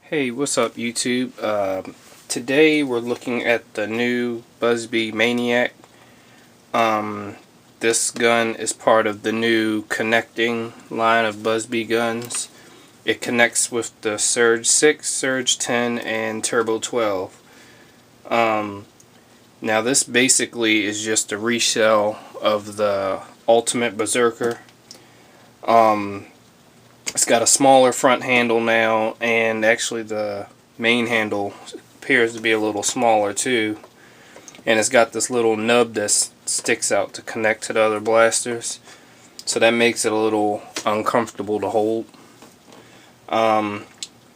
Hey, what's up YouTube? Today we're looking at the new Busby Maniac. This gun is part of the new connecting line of Busby guns. It connects with the Surge 6, Surge 10, and Turbo 12. Now this basically is just a resell of the Ultimate Berserker. It's got a smaller front handle now, and actually the main handle appears to be a little smaller too. And it's got this little nub that sticks out to connect to the other blasters, so that makes it a little uncomfortable to hold. But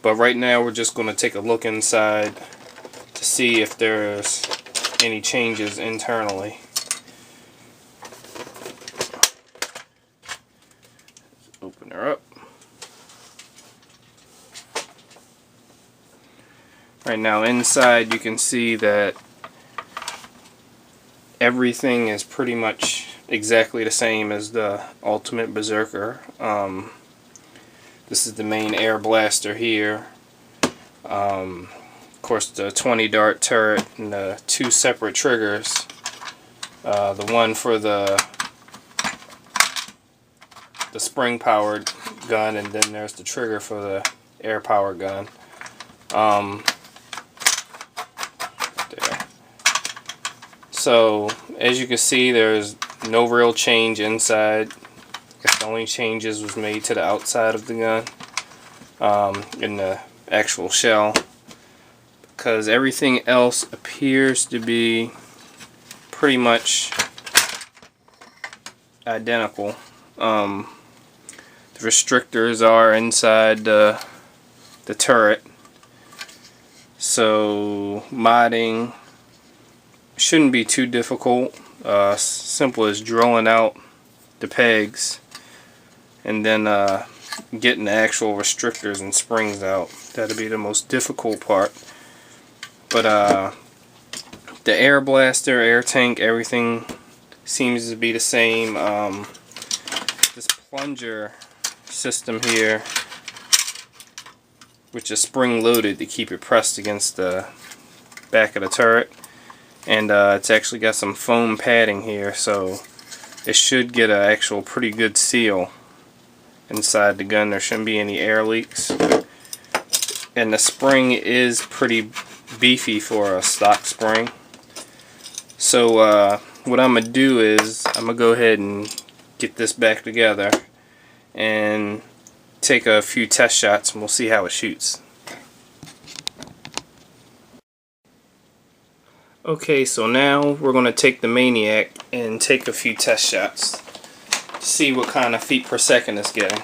right now we're just going to take a look inside to see if there's any changes internally. Open her up. Right now inside you can see that everything is pretty much exactly the same as the Ultimate Berserker. This is the main air blaster here. Of course, the 20 dart turret and the two separate triggers. The one for the spring powered gun, and then there's the trigger for the air powered gun. So as you can see, there's no real change inside. I guess the only changes was made to the outside of the gun, in the actual shell, because everything else appears to be pretty much identical. The restrictors are inside the turret, so modding shouldn't be too difficult. Simple as drilling out the pegs and then getting the actual restrictors and springs out. That'll be the most difficult part. But the air blaster, air tank, everything seems to be the same. This plunger system here, which is spring loaded to keep it pressed against the back of the turret. And it's actually got some foam padding here, so it should get an actual pretty good seal inside the gun. There shouldn't be any air leaks. And the spring is pretty beefy for a stock spring. So what I'm going to do is I'm going to go ahead and get this back together and take a few test shots, and we'll see how it shoots. Okay, so now we're going to take the Maniac and take a few test shots to see what kind of feet per second it's getting.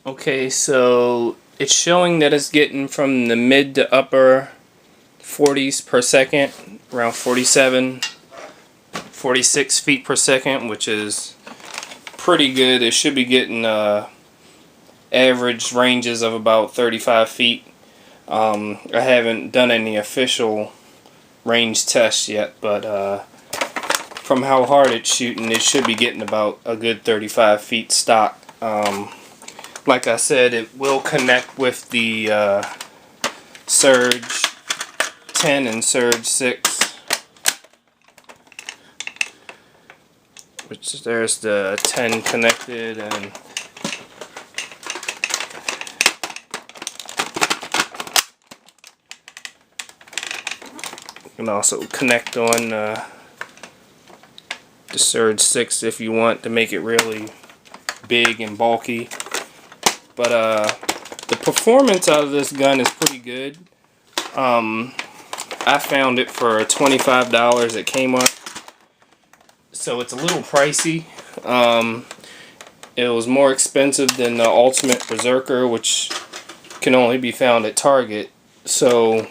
Okay, so it's showing that it's getting from the mid to upper 40s per second, around 47, 46 feet per second, which is pretty good. It should be getting average ranges of about 35 feet. I haven't done any official range tests yet, but from how hard it's shooting, it should be getting about a good 35 feet stock. Like I said, it will connect with the Surge 10 and Surge 6. Which there's the 10 connected, and you can also connect on the Surge 6 if you want to make it really big and bulky. But the performance out of this gun is pretty good. I found it for $25 at Kmart, so it's a little pricey. It was more expensive than the Ultimate Berserker, which can only be found at Target. So,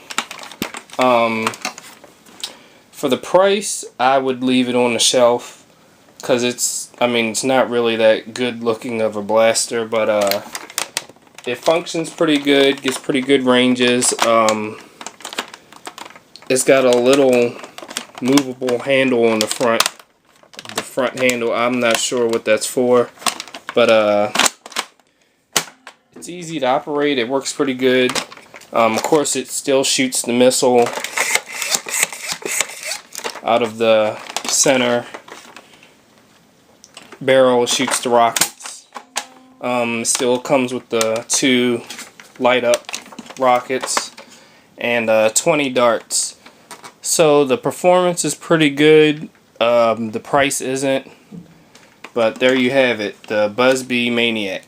for the price, I would leave it on the shelf, because it's not really that good looking of a blaster, but it functions pretty good, gets pretty good ranges. It's got a little movable handle on the front handle. I'm not sure what that's for, but it's easy to operate. It works pretty good. Of course, it still shoots the missile out of the center barrel. It shoots the rockets. Still comes with the 2 light up rockets and 20 darts. So the performance is pretty good. The price isn't. But there you have it, the Busby Maniac.